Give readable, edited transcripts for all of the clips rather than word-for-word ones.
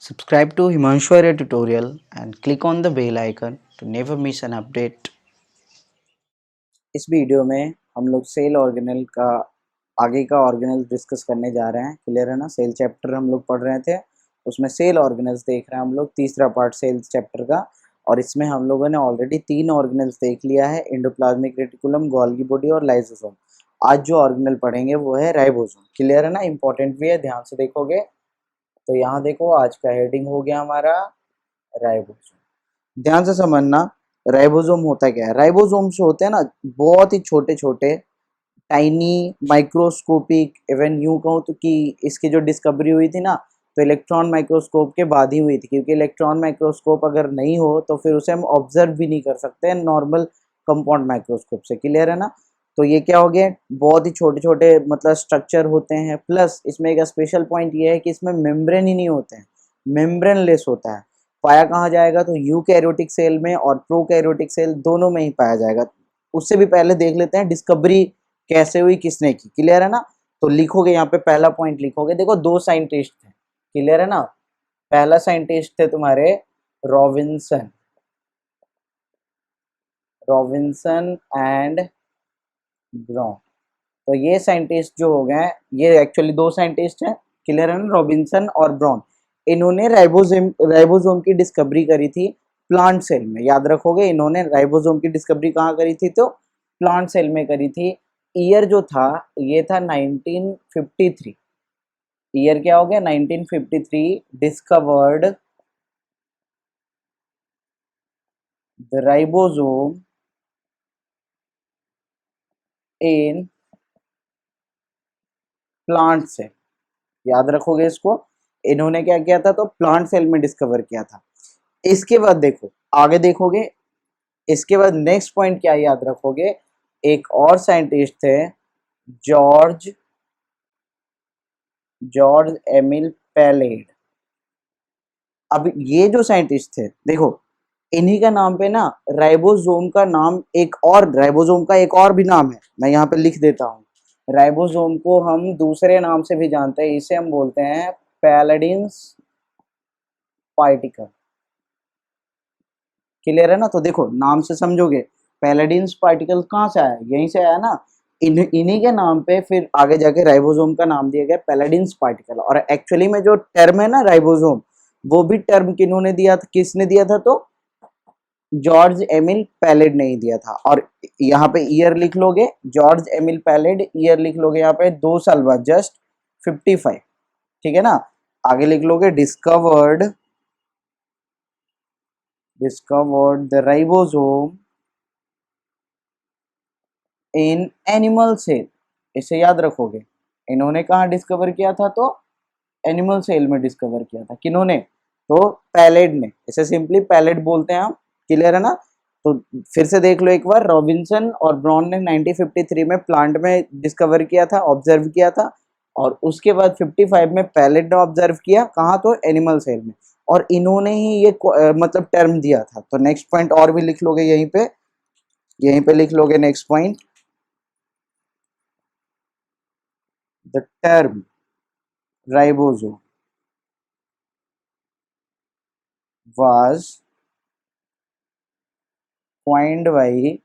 Subscribe to Himanshu Arya tutorial and click on the bell icon to never miss an update. इस video में हम लोग cell organelle का आगे का ऑर्गेनल डिस्कस करने जा रहे हैं। क्लियर है ना। सेल चैप्टर हम लोग पढ़ रहे थे, उसमें सेल ऑर्गेनल्स देख रहे हैं हम लोग, तीसरा पार्ट सेल चैप्टर का। और इसमें हम लोगों ने ऑलरेडी 3 ऑर्गेनल्स देख लिया है, एंडोप्लाज्मिक रेटिकुलम, गोल्गी बॉडी और लाइसोसोम। आज जो ऑर्गेनल पढ़ेंगे वो है राइबोसोम। क्लियर है ना, इंपॉर्टेंट भी है, ध्यान से देखोगे तो यहाँ देखो आज का हेडिंग हो गया हमारा राइबोसोम। ध्यान से समझना, राइबोसोम होता क्या है। राइबोसोम से होते हैं ना बहुत ही छोटे छोटे टाइनी माइक्रोस्कोपिक, इवन यूं कहूँ तो कि इसकी जो डिस्कवरी हुई थी ना तो इलेक्ट्रॉन माइक्रोस्कोप के बाद ही हुई थी, क्योंकि इलेक्ट्रॉन माइक्रोस्कोप अगर नहीं हो तो फिर उसे हम ऑब्जर्व भी नहीं कर सकते नॉर्मल कंपाउंड माइक्रोस्कोप से। क्लियर है ना। तो ये क्या हो गया, बहुत ही छोटे छोटे मतलब स्ट्रक्चर होते हैं। प्लस इसमें एक स्पेशल पॉइंट ये है कि इसमें मेम्ब्रेन ही नहीं होते हैं, मेम्ब्रेन लेस होता है। पाया कहाँ जाएगा तो यूकैरियोटिक सेल में और प्रोकैरियोटिक सेल दोनों में ही पाया जाएगा। उससे भी पहले देख लेते हैं डिस्कवरी कैसे हुई, किसने की। क्लियर है ना। तो लिखोगे यहाँ पे पहला पॉइंट लिखोगे, देखो 2 साइंटिस्ट थे। क्लियर है ना। पहला साइंटिस्ट थे तुम्हारे रॉबिन्सन, रॉबिन्सन एंड ब्राउन। तो ये साइंटिस्ट जो हो गए, ये एक्चुअली 2 साइंटिस्ट हैं। क्लियर है ना, रॉबिन्सन और ब्राउन। इन्होंने राइबोसोम की डिस्कवरी करी थी प्लांट सेल में। याद रखोगे, इन्होंने राइबोसोम की डिस्कवरी कहाँ करी थी तो प्लांट सेल में करी थी। ईयर जो था ये था 1953। ईयर क्या हो गया 1953। Discovered the ribosome in plant cell. याद रखोगे इसको, इन्होंने क्या किया था तो प्लांट सेल में डिस्कवर किया था। इसके बाद देखो आगे देखोगे, इसके बाद नेक्स्ट पॉइंट क्या याद रखोगे, एक और साइंटिस्ट थे जॉर्ज जॉर्ज एमिल पैलेड। अब ये जो साइंटिस्ट थे देखो, इन्हीं का नाम पे ना राइबोसोम का नाम, एक और राइबोसोम का एक और भी नाम है, मैं यहाँ पे लिख देता हूँ। राइबोसोम को हम दूसरे नाम से भी जानते हैं, इसे हम बोलते हैं पैलेडिन्स पार्टिकल। क्लियर है ना। तो देखो नाम से समझोगे, पैलेडिन्स पार्टिकल कहाँ से आया, यहीं से आया ना। इन्हीं के नाम पे फिर आगे जाके राइबोसोम का नाम दिया गया पैलेडिन्स पार्टिकल। और एक्चुअली में जो टर्म है ना राइबोसोम, वो भी टर्म किन्होंने दिया था, किसने दिया था तो जॉर्ज एमिल पैलेड ने ही दिया था। और यहाँ पे ईयर लिख लोगे, जॉर्ज एमिल पैलेड, ईयर लिख लोगे यहाँ पे 2 साल बाद, जस्ट 55। ठीक है ना। आगे लिख लोगे discovered the ribosome in animal cell. इसे याद रखोगे, इन्होंने कहाँ डिस्कवर किया था तो एनिमल सेल में डिस्कवर किया था। किन्होंने तो पैलेड ने, इसे सिंपली पैलेड बोलते हैं हम। क्लियर है ना। तो फिर से देख लो एक बार, रॉबिन्सन और ब्राउन ने 1953 में प्लांट में डिस्कवर किया था, ऑब्जर्व किया था। और उसके बाद 55 में पैलेड ने ऑब्जर्व किया, कहाँ तो एनिमल सेल में। और इन्होंने ही ये मतलब टर्म दिया था। तो नेक्स्ट पॉइंट और भी लिख लोगे यहीं पे, यहीं पे लिख लोगे next point, the term ribosome was coined by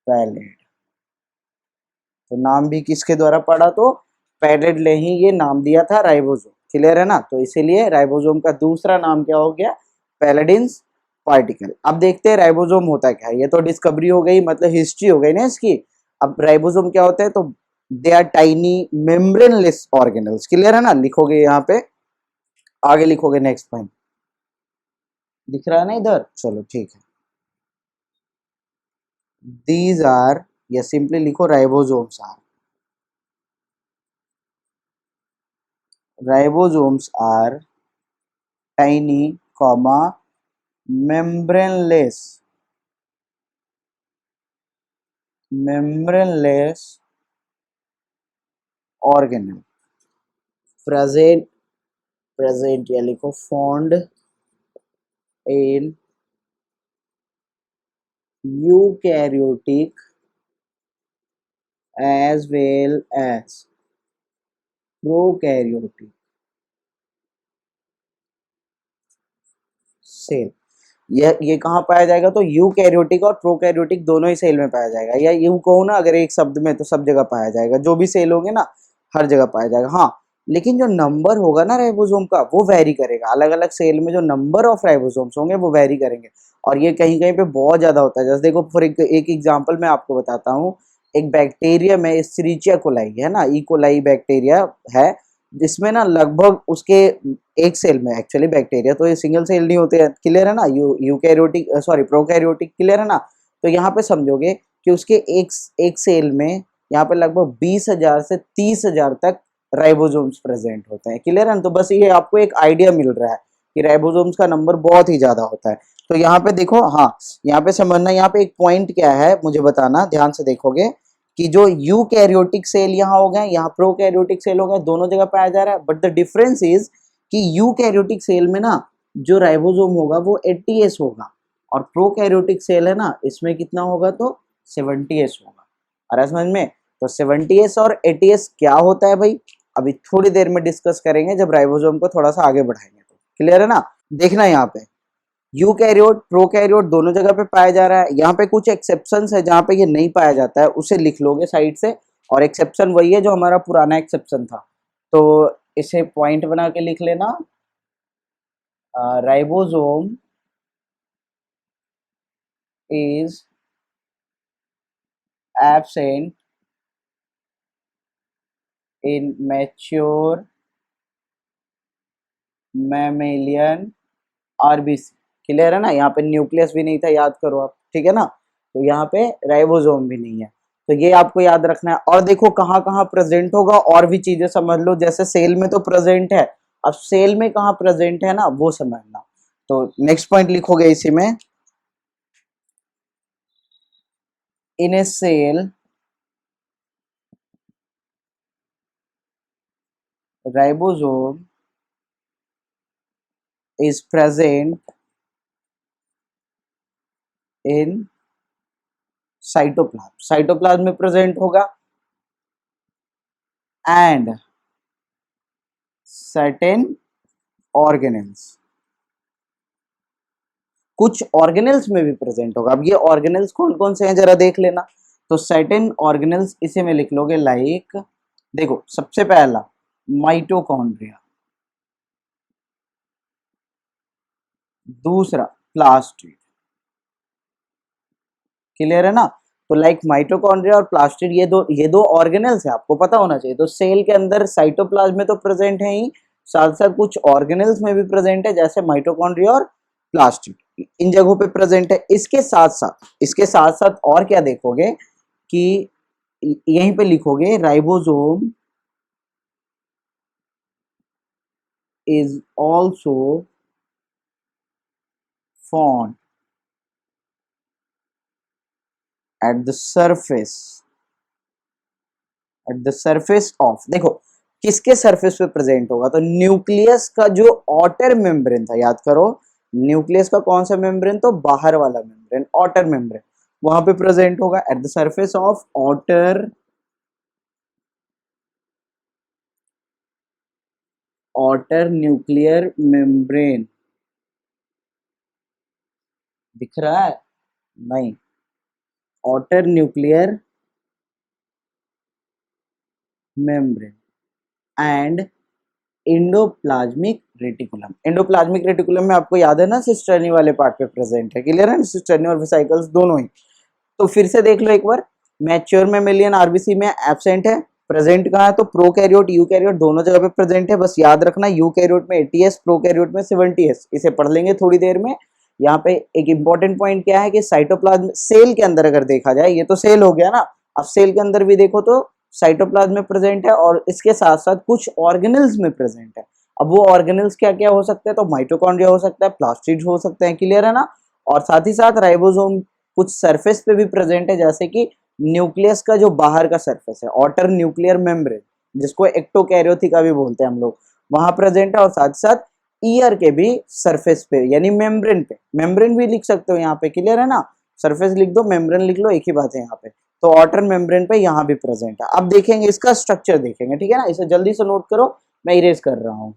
pallid. तो नाम भी किसके द्वारा पड़ा तो पैलेड ने ही ये नाम दिया था राइबोसोम। क्लियर है ना। तो इसीलिए राइबोसोम का दूसरा नाम क्या हो गया, पैलेडिन्स पार्टिकल। अब देखते हैं राइबोसोम होता क्या है। ये तो डिस्कवरी हो गई, मतलब हिस्ट्री हो गई ना इसकी। अब राइबोसोम क्या होता है तो they are tiny membraneless organelles. Clear है ना। लिखोगे यहाँ पे, आगे लिखोगे नेक्स्ट पॉइंट, दिख रहा है ना इधर, चलो ठीक है। These are, या सिंपली लिखो ribosomes are, ribosomes are tiny comma membraneless membraneless organelle present present या लिखो found in eukaryotic as well as prokaryotic cell. ये कहाँ पाया जाएगा? तो यूकैरियोटिक और प्रोकैरियोटिक दोनों ही सेल में पाया जाएगा, या यूं कहूँ ना अगर एक शब्द में, तो सब जगह पाया जाएगा। जो भी सेल होंगे ना, हर जगह पाया जाएगा। हाँ, लेकिन जो नंबर होगा ना राइबोसोम का, वो वेरी करेगा। अलग अलग सेल में जो नंबर ऑफ राइबोसोम्स होंगे वो वेरी करेंगे, और ये कहीं कहीं पे बहुत ज्यादा होता है। जैसे देखो, फॉर एक एग्जाम्पल मैं आपको बताता हूँ। एक बैक्टीरिया में एस्चेरिचिया कोलाई है ना, ई कोलाई बैक्टीरिया है, जिसमें ना लगभग उसके एक सेल में, एक्चुअली बैक्टीरिया तो ये सिंगल सेल नहीं होते हैं, क्लियर है ना, यूकैरियोटिक सॉरी प्रोकैरियोटिक, क्लियर है ना। तो यहाँ पे समझोगे कि उसके एक सेल में यहाँ पे लगभग 20,000 से 30,000 तक राइबोसोम्स प्रेजेंट होते हैं, क्लियर है ना। तो बस ये आपको एक आइडिया मिल रहा है कि राइबोसोम्स का नंबर बहुत ही ज्यादा होता है। तो यहाँ पे देखो, हाँ, यहाँ पे समझना, यहाँ पे एक पॉइंट क्या है मुझे बताना, ध्यान से देखोगे कि जो यूकैरियोटिक सेल यहाँ हो गए, यहाँ प्रोकैरियोटिक सेल हो गए, दोनों जगह पाया जा रहा है। बट द डिफरेंस इज कि यूकैरियोटिक सेल में ना जो राइबोसोम होगा वो 80S होगा, और प्रोकैरियोटिक सेल है ना, इसमें कितना होगा? तो 70S होगा। अरे समझ में? तो 70S और 80S क्या होता है भाई, अभी थोड़ी देर में डिस्कस करेंगे जब राइबोसोम को थोड़ा सा आगे बढ़ाएंगे। तो क्लियर है ना। देखना यहाँ पे यूकैरियोट प्रोकैरियोट दोनों जगह पे पाया जा रहा है। यहाँ पे कुछ एक्सेप्शंस है जहाँ पे ये नहीं पाया जाता है, उसे लिख लोगे साइड से। और एक्सेप्शन वही है जो हमारा पुराना एक्सेप्शन था, तो इसे पॉइंट बना के लिख लेना। Ribosome is absent in mature mammalian RBC. Clear है ना। यहाँ पे न्यूक्लियस भी नहीं था, याद करो आप, ठीक है ना। तो यहाँ पे राइबोसोम भी नहीं है, तो ये आपको याद रखना है। और देखो कहाँ कहाँ प्रेजेंट होगा, और भी चीजें समझ लो। जैसे सेल में तो प्रेजेंट है, अब सेल में कहाँ प्रेजेंट है ना, वो समझना। तो नेक्स्ट पॉइंट लिखोगे इसी में, in a cell ribosome is present in cytoplasm. Cytoplasm में प्रेजेंट होगा, एंड सर्टेन ऑर्गेनेल्स, कुछ ऑर्गेनेल्स में भी प्रेजेंट होगा। अब ये ऑर्गेनेल्स कौन कौन से हैं जरा देख लेना। तो सर्टेन ऑर्गेनेल्स इसे में लिख लोगे लाइक, देखो सबसे पहला माइटोकॉन्ड्रिया, दूसरा प्लास्टिड, क्लियर है ना। तो लाइक माइटोकॉन्ड्रिया और प्लास्टिड, ये दो ऑर्गेनेल्स है, आपको पता होना चाहिए। तो सेल के अंदर साइटोप्लाज्म में तो प्रेजेंट है ही, साथ साथ कुछ ऑर्गेनेल्स में भी प्रेजेंट है, जैसे माइटोकॉन्ड्रिया और प्लास्टिड, इन जगहों पे प्रेजेंट है। इसके साथ साथ और क्या देखोगे कि यहीं पे लिखोगे ribosome is also found at the surface, at the surface of, देखो किसके सरफेस पे प्रेजेंट होगा? तो न्यूक्लियस का जो आउटर मेम्ब्रेन था, याद करो, न्यूक्लियस का कौन सा मेम्ब्रेन? तो बाहर वाला मेम्ब्रेन, आउटर मेम्ब्रेन, वहां पे प्रेजेंट होगा at the surface of outer nuclear membrane. दिख रहा है? नहीं, outer nuclear membrane and endoplasmic reticulum. Endoplasmic reticulum में आपको याद है ना, सिस्टर्नी वाले पार्ट पे प्रेजेंट है, क्लियर है ना, सिस्टर्नी और वेसिकल्स दोनों ही। तो फिर से देख लो एक बार, मैच्योर मेमेलियन आरबीसी में एब्सेंट है, प्रेजेंट कहाँ है? तो प्रोकैरियोट यूकैरियोट दोनों जगह पे प्रेजेंट है। बस याद रखना, यूकैरियोट में 80S, प्रोकैरियोट में 70S, इसे पढ़ लेंगे थोड़ी देर में। यहाँ पे एक इंपॉर्टेंट पॉइंट क्या है कि साइटोप्लाज्म सेल के अंदर अगर देखा जाए, ये तो सेल हो गया ना, अब सेल के अंदर भी देखो तो साइटोप्लाज्म में प्रेजेंट है, और इसके साथ साथ कुछ ऑर्गेनल्स में प्रेजेंट है। अब वो ऑर्गेनल्स क्या क्या हो सकते हैं? तो माइटोकॉन्ड्रिया हो सकता है, प्लास्टिड हो सकते हैं, क्लियर है ना। और साथ ही साथ राइबोसोम कुछ सरफेस पे भी प्रेजेंट है, जैसे कि न्यूक्लियस का जो बाहर का सरफेस है, आउटर न्यूक्लियर मेम्ब्रेन, जिसको एक्टोकैरियोथिका भी बोलते हैं हम लोग, वहां प्रेजेंट है। और साथ साथ ईयर के भी सरफेस पे, यानी मेम्ब्रेन पे, मेम्ब्रेन भी लिख सकते हो यहाँ पे, क्लियर है ना। सरफेस लिख दो, मेम्ब्रेन लिख लो, एक ही बात है यहाँ पे। तो आउटर मेम्ब्रेन पे यहाँ भी प्रेजेंट है। अब देखेंगे इसका स्ट्रक्चर, देखेंगे, ठीक है ना। इसे जल्दी से नोट करो, मैं इरेज कर रहा हूँ।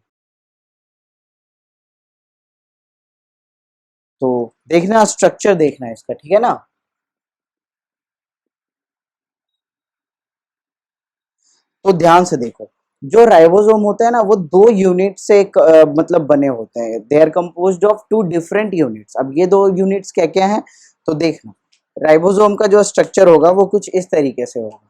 तो देखना, स्ट्रक्चर देखना है इसका, ठीक है ना। तो ध्यान से देखो, जो राइबोसोम होता है ना वो दो यूनिट से एक मतलब बने होते हैं। They are composed of two different units. अब ये दो यूनिट्स क्या क्या हैं, तो देखना, राइबोसोम का जो स्ट्रक्चर होगा वो कुछ इस तरीके से होगा।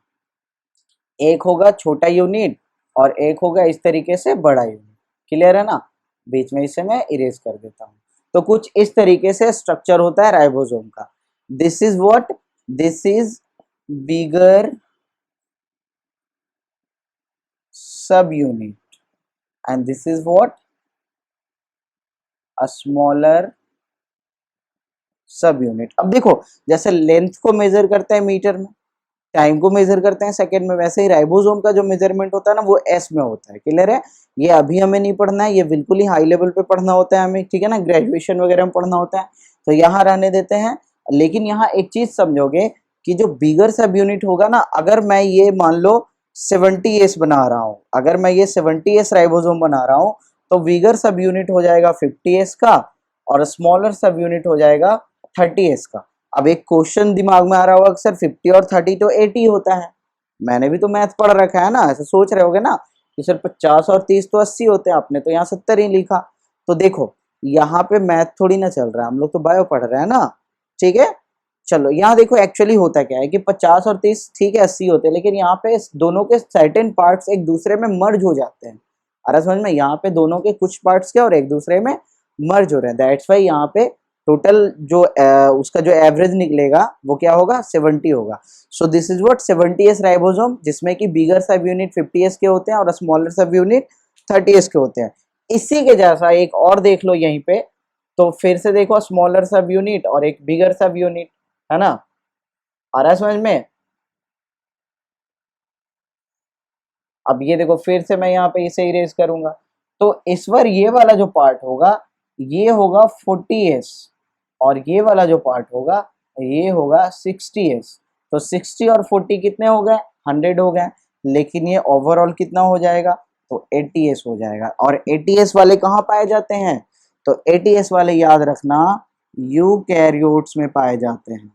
एक होगा छोटा यूनिट और एक होगा इस तरीके से बड़ा यूनिट। क्लियर है ना। बीच में इसे मैं इरेज कर देता हूँ। तो कुछ इस तरीके से स्ट्रक्चर होता है राइबोसोम का। This is what, this is bigger सब unit and this is what, a smaller सब यूनिट। अब देखो, जैसे लेंथ को मेजर करते हैं मीटर में, टाइम को मेजर करते हैं सेकंड में, वैसे ही राइबोसोम का जो मेजरमेंट होता है ना वो एस में होता है। क्लियर है। ये अभी हमें नहीं पढ़ना है, ये बिल्कुल ही हाई लेवल पे पढ़ना होता है हमें, ठीक है ना, ग्रेजुएशन वगैरह में पढ़ना होता है, तो यहाँ रहने देते हैं। लेकिन यहाँ एक चीज समझोगे कि जो बिगर सब यूनिट होगा ना, अगर मैं ये मान लो 70s बना रहा हूँ, अगर मैं ये 70s राइबोसोम बना रहा हूँ, तो बिगर सब यूनिट हो जाएगा 50s का और स्मॉलर सब यूनिट हो जाएगा 30s का। अब एक क्वेश्चन दिमाग में आ रहा होगा, सर 50 और 30 तो 80 होता है। मैंने भी तो मैथ पढ़ रखा है ना, ऐसे सोच रहे होगे ना कि सर 50 और 30 तो 80 होते हैं, आपने तो यहाँ 70 ही लिखा। तो देखो, यहाँ पे मैथ थोड़ी ना चल रहा है, हम लोग तो बायो पढ़ रहे हैं ना, ठीक है। चलो यहाँ देखो एक्चुअली होता क्या है कि 50 और 30 ठीक है 80 होते हैं, लेकिन यहाँ पे दोनों के सर्टेन पार्ट्स एक दूसरे में मर्ज हो जाते हैं। अरे समझ में, यहाँ पे दोनों के कुछ पार्ट्स क्या और एक दूसरे में मर्ज हो रहे हैं। दैट्स वाई यहाँ पे टोटल जो उसका जो एवरेज निकलेगा वो क्या होगा, 70 होगा। So this is what 70s ribosome, जिसमें कि बिगर सब यूनिट 50s के होते हैं और स्मॉलर सब यूनिट 30s के होते हैं। इसी के जैसा एक और देख लो यहीं पे, तो फिर से देखो स्मॉलर सब यूनिट और एक बिगर सब यूनिट, है ना। आ रहा है समझ में। अब ये देखो फिर से मैं यहाँ पे इसे इरेज करूंगा, तो इस बार ये वाला जो पार्ट होगा ये होगा 40s और ये वाला जो पार्ट होगा ये होगा 60s। तो 60 और 40 कितने हो गए, 100 हो गए। लेकिन ये ओवरऑल कितना हो जाएगा, तो 80s हो जाएगा। और 80s वाले कहाँ पाए जाते हैं, तो 80s वाले याद रखना यूकैरियोट्स में पाए जाते हैं।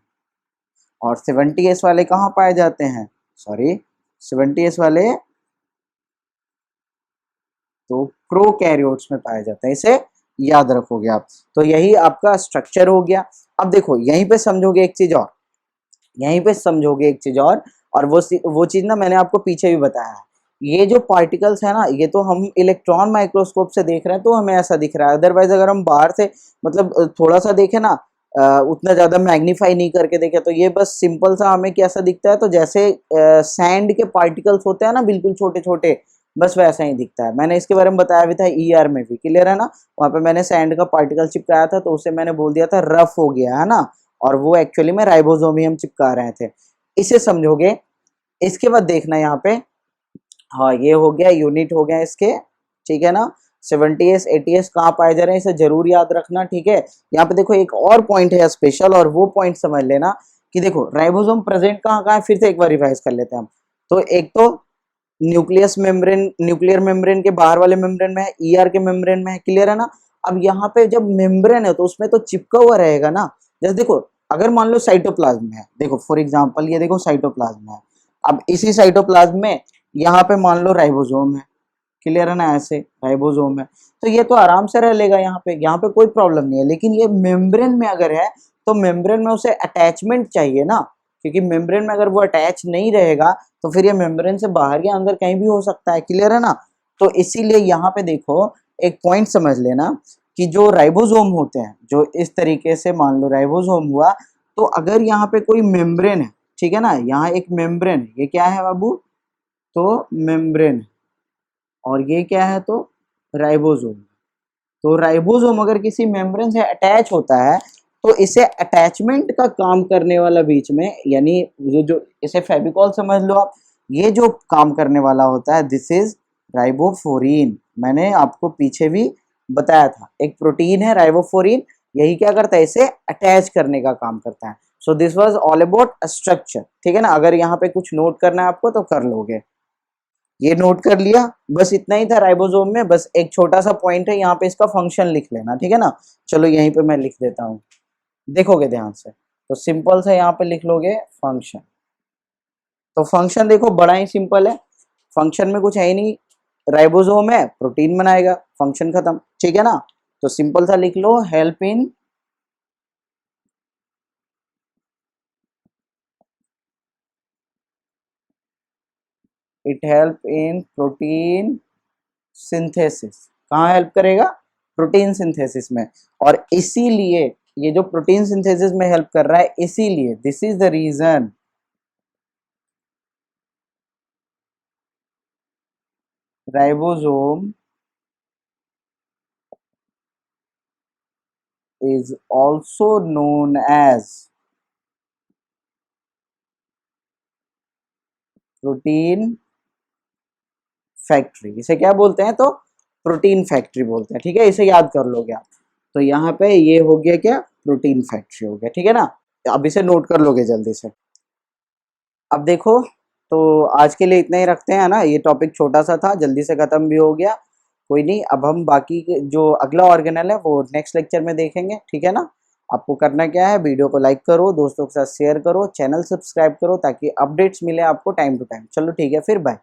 और 70s वाले कहाँ पाए जाते हैं, सॉरी 70s वाले तो प्रोकैरियोट्स में पाए जाते हैं। इसे याद रखोगे आप। तो यही आपका स्ट्रक्चर हो गया। अब देखो यहीं पे समझोगे एक चीज और, यहीं पे समझोगे एक चीज और वो चीज ना मैंने आपको पीछे भी बताया है। ये जो पार्टिकल्स है ना, ये तो हम इलेक्ट्रॉन माइक्रोस्कोप से देख रहे हैं तो हमें ऐसा दिख रहा है। अदरवाइज अगर हम बाहर से मतलब थोड़ा सा देखें ना, उतना ज्यादा मैग्नीफाई नहीं करके देखे, तो ये बस सिंपल सा हमें कैसा दिखता है, तो जैसे सैंड के पार्टिकल्स होते हैं ना बिल्कुल छोटे छोटे, बस वैसा ही दिखता है। मैंने इसके बारे में बताया भी था ईआर में भी, क्लियर है ना। वहां पे मैंने सैंड का पार्टिकल चिपकाया था तो उसे मैंने बोल दिया था रफ हो गया है ना, और वो एक्चुअली में राइबोसोम चिपका रहे थे। इसे समझोगे। इसके बाद देखना यहाँ पे, हाँ ये हो गया यूनिट हो गया इसके, ठीक है ना। 70s 80s कहाँ पाए जा रहे हैं इसे जरूर याद रखना, ठीक है। यहाँ पे देखो एक और पॉइंट है स्पेशल, और वो पॉइंट समझ लेना कि देखो राइबोसोम प्रेजेंट कहाँ कहाँ है, फिर से एक बार रिवाइज कर लेते हैं हम। तो एक तो न्यूक्लियस मेम्ब्रेन, न्यूक्लियर मेम्ब्रेन के बाहर वाले मेम्ब्रेन में है, ईआर के मेम्ब्रेन में है, क्लियर है ना। अब यहाँ पे जब मेम्ब्रेन है तो उसमें तो चिपका हुआ रहेगा ना। जैसे देखो अगर मान लो साइटोप्लाज्म है, देखो फॉर एग्जांपल ये देखो साइटोप्लाज्म है। अब इसी साइटोप्लाज्म में यहाँ पे मान लो राइबोसोम है, क्लियर है ना, ऐसे राइबोसोम है, तो ये तो आराम से रह लेगा यहाँ पे कोई प्रॉब्लम नहीं है। लेकिन ये मेम्ब्रेन में अगर है तो मेम्ब्रेन में उसे अटैचमेंट चाहिए ना, क्योंकि मेम्ब्रेन में अगर वो अटैच नहीं रहेगा तो फिर ये मेम्ब्रेन से बाहर या अंदर कहीं भी हो सकता है, क्लियर है ना। तो इसीलिए यहाँ पे देखो एक पॉइंट समझ लेना कि जो राइबोसोम होते हैं, जो इस तरीके से मान लो राइबोसोम हुआ, तो अगर यहाँ पे कोई मेम्ब्रेन है, ठीक है ना, यहाँ एक मेम्ब्रेन है, ये क्या है बाबू, तो मेम्ब्रेन, और ये क्या है, तो राइबोसोम। तो राइबोसोम अगर किसी मेम्ब्रेन से अटैच होता है तो इसे अटैचमेंट का काम करने वाला बीच में, यानी जो जो इसे फेविकॉल समझ लो आप, ये जो काम करने वाला होता है दिस इज राइबोफोरीन। मैंने आपको पीछे भी बताया था, एक प्रोटीन है राइबोफोरीन, यही क्या करता है, इसे अटैच करने का काम करता है। So this was all about structure, ठीक है ना। अगर यहाँ पे कुछ नोट करना है आपको तो कर लोगे। ये नोट कर लिया, बस इतना ही था राइबोसोम में। बस एक छोटा सा पॉइंट है यहाँ पे, इसका फंक्शन लिख लेना, ठीक है ना। चलो यहीं पे मैं लिख देता हूँ, देखोगे ध्यान से तो सिंपल सा यहाँ पे लिख लोगे फंक्शन। तो फंक्शन देखो बड़ा ही सिंपल है, फंक्शन में कुछ है ही नहीं, राइबोसोम है प्रोटीन बनाएगा, फंक्शन खत्म, ठीक है ना। तो सिंपल सा लिख लो, help in it help in protein synthesis. कहाँ हेल्प करेगा? प्रोटीन सिंथेसिस में। और इसीलिए ये जो प्रोटीन सिंथेसिस में हेल्प कर रहा है, इसीलिए this is the reason ribosome is also known as protein factory. इसे क्या बोलते हैं? तो प्रोटीन फैक्ट्री बोलते हैं, ठीक है, इसे याद कर लोगे आप। तो यहाँ पे ये हो गया क्या? प्रोटीन फैक्ट्री हो गया, ठीक है ना। अब इसे नोट कर लोगे जल्दी से। अब देखो, तो आज के लिए इतना ही रखते हैं ना, ये टॉपिक छोटा सा था, जल्दी से खत्म भी हो गया। कोई नहीं, अब हम बाकी जो अगला ऑर्गेनल है वो नेक्स्ट लेक्चर में देखेंगे, ठीक है ना। आपको करना क्या है, वीडियो को लाइक करो, दोस्तों के साथ शेयर करो, चैनल सब्सक्राइब करो, ताकि अपडेट्स मिले आपको टाइम टू टाइम। चलो ठीक है, फिर बाय।